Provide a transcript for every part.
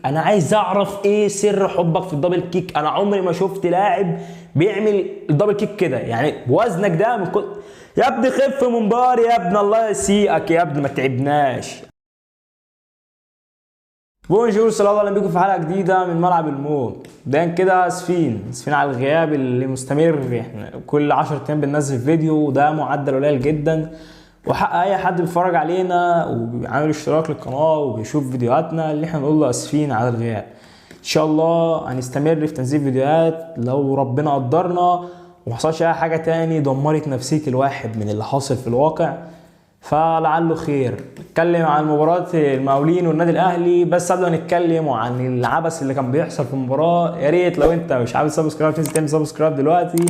انا عايز اعرف ايه سر حبك في الدبل كيك. انا عمري ما شفت لاعب بيعمل الدبل كيك كده، يعني بوزنك ده من كل. يا ابني خف من بار يا ابني، الله يسيئك يا ابني، ما تعبناش. بونجور، السلام عليكم بيكم في حلقه جديده من ملعب الموت. ده كده اسفين على الغياب اللي مستمر. احنا كل 10 ايام بننزل فيديو، وده معدل قليل جدا، وحق اي حد بيتفرج علينا وبيعمل اشتراك للقناه وبيشوف فيديوهاتنا اللي احنا نقول له اسفين على الغياب. ان شاء الله هنستمر في تنزيل فيديوهات لو ربنا قدرنا ومحصلش اي حاجه تاني دمرت نفسيه الواحد من اللي حاصل في الواقع، فلعله خير. نتكلم عن مباراة المقاولين والنادي الاهلي، بس قبل ما نتكلم عن العبث اللي كان بيحصل في المباراة، يا ريت لو انت مش عامل سبسكرايب تنزل تعمل سبسكرايب دلوقتي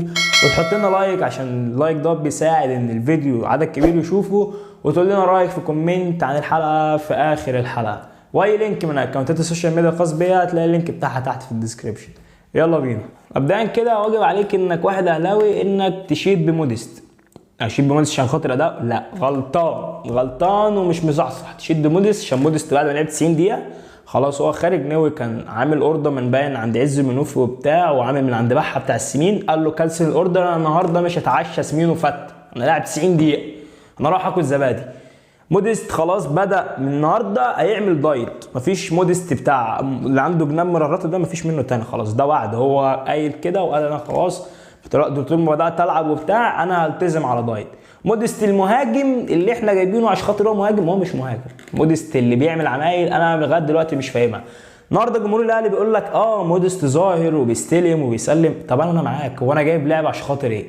وتحط لنا لايك، عشان اللايك ده بيساعد ان الفيديو عدد كبير يشوفه، وتقول لنا رايك في كومنت عن الحلقة في اخر الحلقة. واي لينك من اكونتات السوشيال ميديا الخاص بيا هتلاقي اللينك بتاعها تحت في الديسكربشن. يلا بينا. مبدئيا كده واجب عليك انك واحد اهلاوي انك تشيد بموديست. اشيد بموديست عشان خاطر اداء؟ لا، غلطان ومش مصحصح. تشيد بموديست عشان موديست بعد ما لعب 90 دقيقه خلاص هو خارج. نوي كان عامل اوردر من باين عند عز المنوفي وبتاع، وعامل من عند بحه بتاع السمين، قال له كنسل الاوردر، انا النهارده مش هتعشى سمين وفت، انا لاعب 90 دقيقه، انا رايح اكل زبادي. موديست خلاص بدا من النهارده هيعمل دايت. مفيش موديست بتاع اللي عنده جناب مرارات ده، مفيش منه تاني خلاص، ده وعد. هو قايل كده وقال انا خلاص طول ما بدات العب وبتاع انا هلتزم على دايت. موديست المهاجم اللي احنا جايبينه عشان خاطر هو مهاجم، هو مش مهاجم. موديست اللي بيعمل عمايل انا لغايه دلوقتي مش فاهمها. النهارده جمهور الاهلي بيقول لك موديست ظاهر وبيستلم وبيسلم. طب انا معاك، هو انا جايب لاعب عشان خاطر ايه؟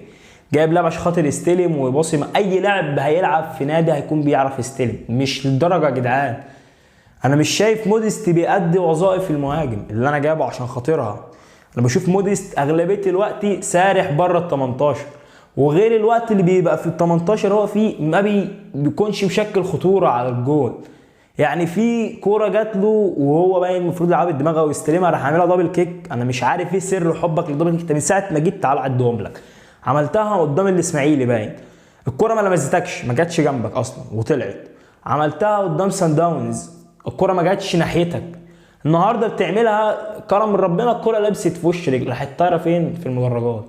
جايب لاعب عشان خاطر يستلم ويباصي؟ اي لاعب هيلعب في نادي هيكون بيعرف يستلم، مش للدرجه يا جدعان. انا مش شايف موديست بيأدي وظائف المهاجم اللي انا جايبه عشان خاطرها. انا بشوف موديست اغلبيه الوقت سارح بره ال 18، وغير الوقت اللي بيبقى في ال 18 هو فيه ما بيكونش مشكل خطوره على الجول. يعني في كوره جات له وهو باين المفروض يلعب الدماغ او يستلمها، راح عاملها دبل كيك. انا مش عارف ايه سر حبك للدبل كيك. انت من ساعه ما جيت تعال عدهم لك، عملتها قدام الاسماعيلي باين، الكوره ما لمستكش، ما جاتش جنبك اصلا وطلعت. عملتها قدام سان داونز، الكوره ما جاتش ناحيتك. النهارده بتعملها كرم من ربنا، الكوره لبست في وش رجلك، راحت طايره فين؟ في المدرجات.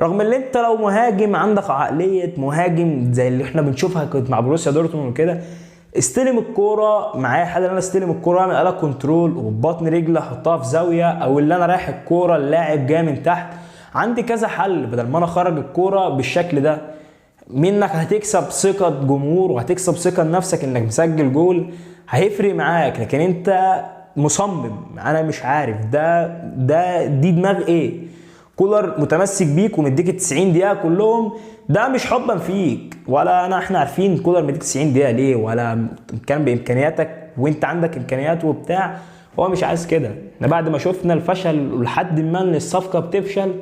رغم ان انت لو مهاجم عندك عقليه مهاجم زي اللي احنا بنشوفها كنت مع بروسيا دورتموند وكده، استلم الكوره معايا حد ان انا استلم الكوره اعمل قلق كنترول وببطن رجلي احطها في زاويه، او اللي انا رايح الكوره اللاعب جاي من تحت. عندي كذا حل بدل ما انا اخرج الكوره بالشكل ده. منك هتكسب ثقه جمهور وهتكسب ثقه لنفسك انك مسجل جول، هيفرق معاك. لكن انت مصمم، انا مش عارف دي دماغ ايه؟ كولر متمسك بيك ومديك 90 دقيقه كلهم، ده مش حبا فيك ولا احنا عارفين كولر مديك 90 دقيقه ليه، ولا كان بامكانياتك وانت عندك امكانيات وبتاع. هو مش عايز كده. احنا بعد ما شفنا الفشل لحد ما ان الصفقه بتفشل،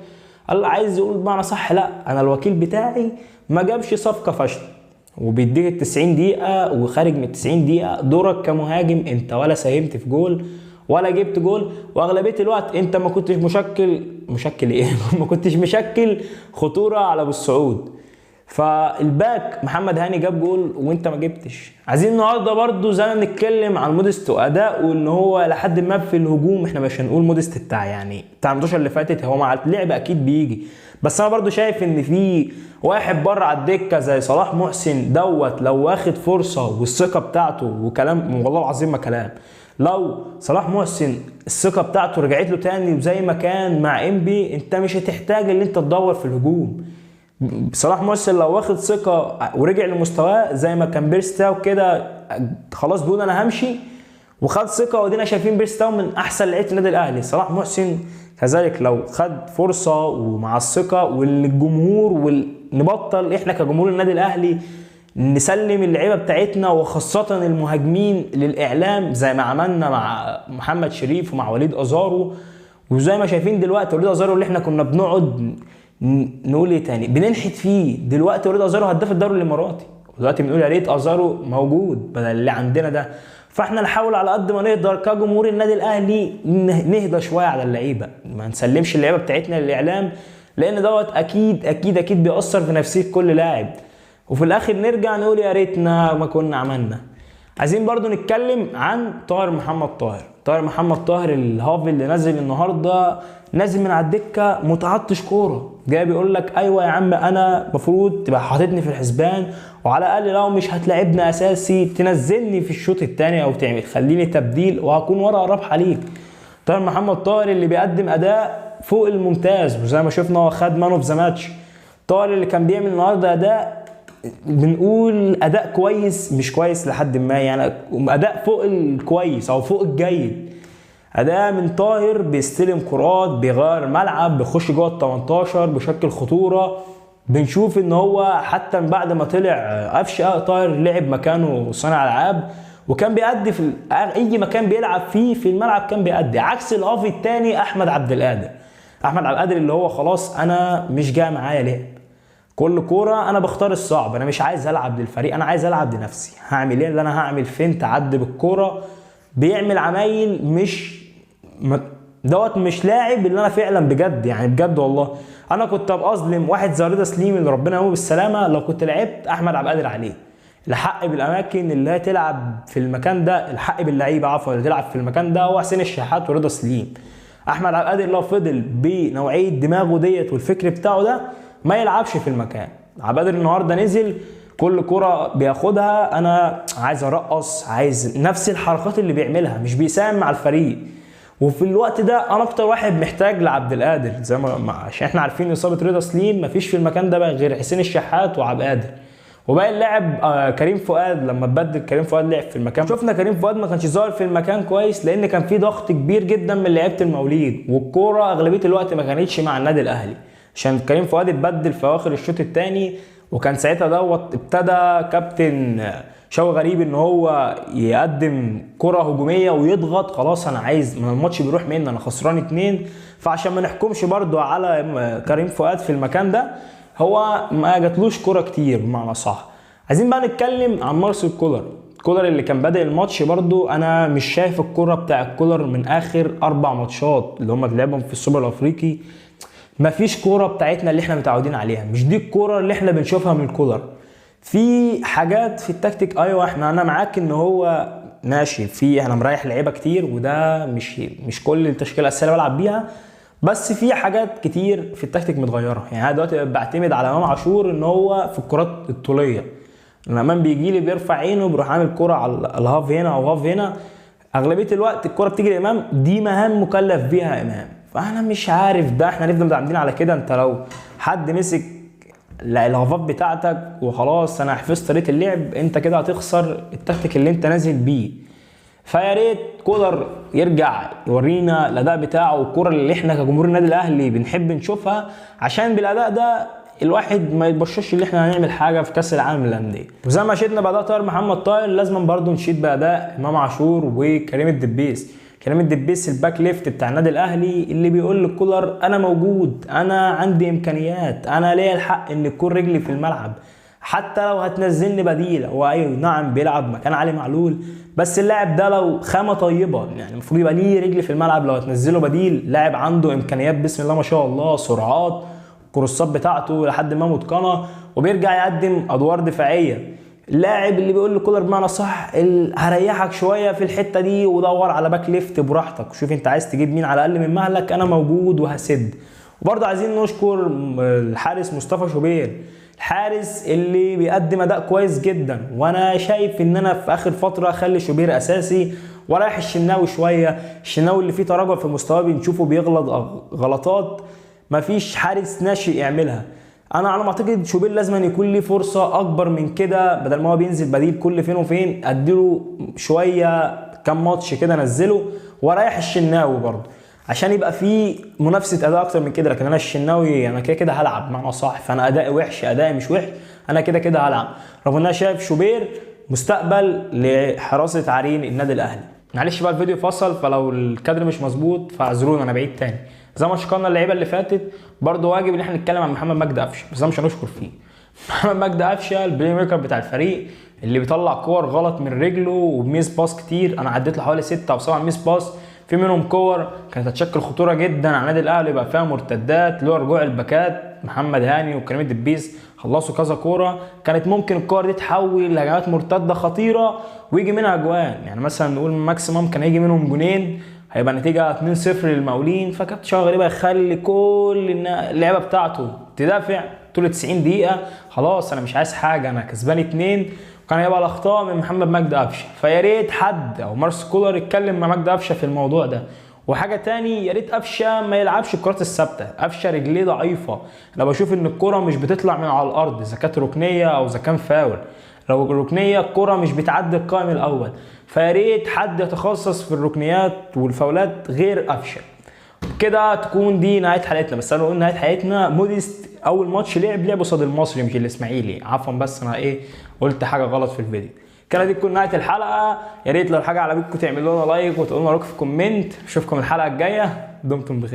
قال عايز يقول بمعنى صح لا انا الوكيل بتاعي ما جابش صفقه فاشله، وبيديك ال 90 دقيقه وخارج من ال 90 دقيقه دورك كمهاجم انت ولا ساهمت في جول ولا جبت جول، واغلبيه الوقت انت ما كنتش مشكل ايه ما كنتش مشكل خطوره على ابو السعود. فالباك محمد هاني جاب جول وانت ما جبتش. عايزين النهارده برضو زي ما بنتكلم عن موديست واداؤه ان هو لحد ما في الهجوم، احنا مش هنقول موديست بتاع يعني بتاع الماتش اللي فاتت، هو مع اللعب اكيد بيجي، بس انا برضو شايف ان في واحد بره على الدكه زي صلاح محسن دوت، لو واخد فرصه والثقه بتاعته وكلام والله العظيم ما كلام، لو صلاح محسن الثقه بتاعته رجعت له تاني وزي ما كان مع انبي، انت مش هتحتاج ان انت تدور في الهجوم. صلاح محسن لو واخد ثقه ورجع لمستواه زي ما كان بيرستاو كده، خلاص بيقول انا همشي، وخد ثقه، ودينا شايفين بيرستاو من احسن لعيبه النادي الاهلي. صلاح محسن كذلك لو خد فرصه ومع الثقه والجمهور، ونبطل احنا كجمهور النادي الاهلي نسلم اللعيبه بتاعتنا وخاصه المهاجمين للاعلام زي ما عملنا مع محمد شريف ومع وليد ازارو. وزي ما شايفين دلوقتي وليد ازارو اللي احنا كنا بنقعد نقول ايه تاني بننحت فيه، دلوقتي وليد ازارو هداف الدوري الاماراتي، ودلوقتي بنقول يا ريت ازارو موجود بدل اللي عندنا ده. فاحنا نحاول على قد ما نقدر كجمهور النادي الاهلي نهدى شويه على اللعيبه، ما نسلمش اللعيبه بتاعتنا للاعلام، لان دوت اكيد بيأثر في نفسيه كل لاعب. وفي الاخر نرجع نقول يا ريتنا ما كنا عملنا. عايزين برضو نتكلم عن طاهر محمد طاهر. طاهر محمد طاهر الهاف اللي نازل النهارده، نازل من على الدكه متعطش كوره، جاي بيقول لك ايوه يا عم انا المفروض تبقى حاططني في الحسبان، وعلى الاقل لو مش هتلاعبني اساسي تنزلني في الشوط الثاني او تعمل خليني تبديل وهكون ورقه رابحه ليك. طاهر محمد طاهر اللي بيقدم اداء فوق الممتاز، وزي ما شفنا هو خد مان اوف ذا ماتش. طاهر اللي كان بيعمل النهارده اداء بنقول اداء كويس، مش كويس لحد ما يعني، اداء فوق الكويس او فوق الجيد. اداء من طاهر بيستلم كرات، بيغير الملعب، بيخش جوه ال 18 بشكل خطوره. بنشوف ان هو حتى من بعد ما طلع قفشه طاهر لعب مكانه صانع العاب، وكان بيأدي في اي مكان بيلعب فيه في الملعب كان بيأدي، عكس الهاف الثاني احمد عبد القادر. احمد عبد القادر اللي هو خلاص انا مش جاي معايا لعب، كل كوره انا بختار الصعب، انا مش عايز العب للفريق، انا عايز العب لنفسي. هعمل ايه اللي انا هعمل فين تعدي بالكوره، بيعمل عمايل دوت مش لاعب اللي انا فعلا بجد يعني بجد والله. انا كنت ابقى اظلم واحد زي رضا سليم اللي ربنا يقومه بالسلامه لو كنت لعبت احمد عبد القادر عليه. الحق بالاماكن اللي هي تلعب في المكان ده، الحق باللعيبه عفوا اللي تلعب في المكان ده هو حسين الشحات ورضا سليم. احمد عبد القادر لو فضل بنوعيه دماغه ديت والفكر بتاعه ده ما يلعبش في المكان. عبد القادر النهارده نزل كل كرة بياخدها انا عايز ارقص، عايز نفس الحركات اللي بيعملها، مش بيساهم مع الفريق. وفي الوقت ده انا اكتر واحد محتاج لعبد القادر، زي ما عشان احنا عارفين اصابه رضا سليم مفيش في المكان ده بقى غير حسين الشحات وعبد القادر، وباقي اللاعب كريم فؤاد. لما اتبدل كريم فؤاد لعب في المكان، شفنا كريم فؤاد ما كانش ظاهر في المكان كويس لان كان في ضغط كبير جدا من لعيبه الموليد، والكوره اغلبيه الوقت ما كانتش مع النادي الاهلي، عشان كريم فؤاد اتبدل في اواخر الشوط الثاني. وكان ساعتها دوت ابتدى كابتن شوقي غريب ان هو يقدم كره هجوميه ويضغط، خلاص انا عايز الماتش بيروح مني انا خسران 2. فعشان ما نحكمش برده على كريم فؤاد في المكان ده، هو ما جاتلوش كره كتير بمعنى صح. عايزين بقى نتكلم عن مارسيل كولر. كولر اللي كان بادئ الماتش برده انا مش شايف الكره بتاع كولر من اخر 4 ماتشات اللي هم لعبهم في السوبر الافريقي، مفيش كوره بتاعتنا اللي احنا متعودين عليها، مش دي الكوره اللي احنا بنشوفها من كولر. في حاجات في التكتيك ايوه انا معاك ان هو ماشي، في انا مريح لعيبه كتير وده مش كل التشكيله الاساسيه اللي بلعب بيها، بس في حاجات كتير في التكتيك متغيره. يعني انا دلوقتي بعتمد على امام عاشور ان هو في الكرات الطوليه، امام بيجي لي بيرفع عينه بيروح عامل كره على الهاف هنا او هاف هنا، اغلبيه الوقت الكره بتيجي لامام، دي مهام مكلف بيها امام. فانا مش عارف ده احنا نفضل متعاملين على كده. انت لو حد مسك الهافات بتاعتك وخلاص انا حفظت طريقه اللعب، انت كده هتخسر التكتيك اللي انت نازل بيه. فيا ريت كولر يرجع يورينا الاداء بتاعه والكره اللي احنا كجمهور النادي الاهلي بنحب نشوفها، عشان بالاداء ده الواحد ما يتبشرش اللي احنا هنعمل حاجه في كاس العالم للانديه. وزي ما شدنا باداء طاهر محمد طاهر لازم برضه نشيد باداء امام عاشور وكريم الدبيس. كريم الدبيس الباك ليفت بتاع النادي الاهلي اللي بيقول للكولر انا موجود، انا عندي امكانيات، انا ليا الحق ان تكون رجلي في الملعب حتى لو هتنزلني بديل. هو ايوه نعم بيلعب مكان علي معلول، بس اللاعب ده لو خامه طيبه يعني المفروض يبقى ليه رجل في الملعب، لو هتنزله بديل لاعب عنده امكانيات بسم الله ما شاء الله، سرعات، الكروسات بتاعته لحد ما متقنه، وبيرجع يقدم ادوار دفاعيه. اللاعب اللي بيقول لكولر بمعنى صح هريحك شويه في الحته دي ودور على باك ليفت براحتك، شوف انت عايز تجيب مين على الاقل من مهلك، انا موجود وهسد. وبرضه عايزين نشكر الحارس مصطفى شوبير، الحارس اللي بيقدم اداء كويس جدا، وانا شايف ان انا في اخر فتره اخلي شوبير اساسي ورايح الشناوي شويه. الشناوي اللي فيه تراجع في مستواه بنشوفه بيغلط غلطات مفيش حارس ناشئ يعملها. انا على ما اعتقد شوبير لازم يكون ليه فرصه اكبر من كده، بدل ما هو بينزل بديل كل فين وفين اديله شويه كام ماتش كده نزله، ورايح الشناوي برضه عشان يبقى في منافسه اداء اكتر من كده. لكن انا الشناوي انا كده هلعب معنى صح، فانا ادائي وحش ادائي مش وحش، انا كده هلعب. رغم ان انا شايف شوبير مستقبل لحراسه عرين النادي الاهلي. معلش بقى الفيديو فصل، فلو الكادر مش مظبوط فاعذرونا انا بعيد تاني. زي ما شكرنا اللعيبه اللي فاتت برضه واجب ان احنا نتكلم عن محمد مجدي قفشه، بس ده مش هنشكر فيه. محمد مجدي قفشه البلاي ميكر بتاع الفريق اللي بيطلع كور غلط من رجله وبميس باس كتير، انا عديت له حوالي 6 أو 7 ميس باس في منهم كور كانت هتشكل خطوره جدا على النادي الاهلي، يبقى فيها مرتدات اللي هو رجوع الباكات محمد هاني وكريم الدبيس، خلصوا كذا كوره كانت ممكن الكور دي تحول لهجمات مرتده خطيره ويجي منها اجوان. يعني مثلا نقول ماكسيموم كان هيجي منهم جونين، هيبقى نتيجه 2-0 للمقاولين، فكابتن شوقي غريبه يخلي كل اللعبه بتاعته تدافع طول 90 دقيقه. خلاص انا مش عايز حاجه، انا كسبان 2. وكان هيبقى الاخطاء من محمد مجدي قفشه. فيا ريت حد او مارس كولر يتكلم مع مجدي قفشه في الموضوع ده. وحاجه تاني، يا ريت قفشه ما يلعبش الكرات الثابته، قفشه رجليه ضعيفه. انا بشوف ان الكره مش بتطلع من على الارض اذا كانت ركنيه او اذا كان فاول. لو الركنيه الكره مش بتعدي القائم الاول، فيا ريت حد يتخصص في الركنيات والفاولات غير قفشه. كده تكون دي نهايه حلقتنا. بس انا قلنا نهايه حلقتنا، موديست اول ماتش لعب قصاد المصري مش الاسماعيلي، عفوا بس انا قلت حاجه غلط في الفيديو. كده دي تكون نهايه الحلقه. يا ريت لو الحاجه عجبتكم تعملوا لنا لايك وتقولوا لنا رايكم في كومنت. اشوفكم الحلقه الجايه، دمتم بخير.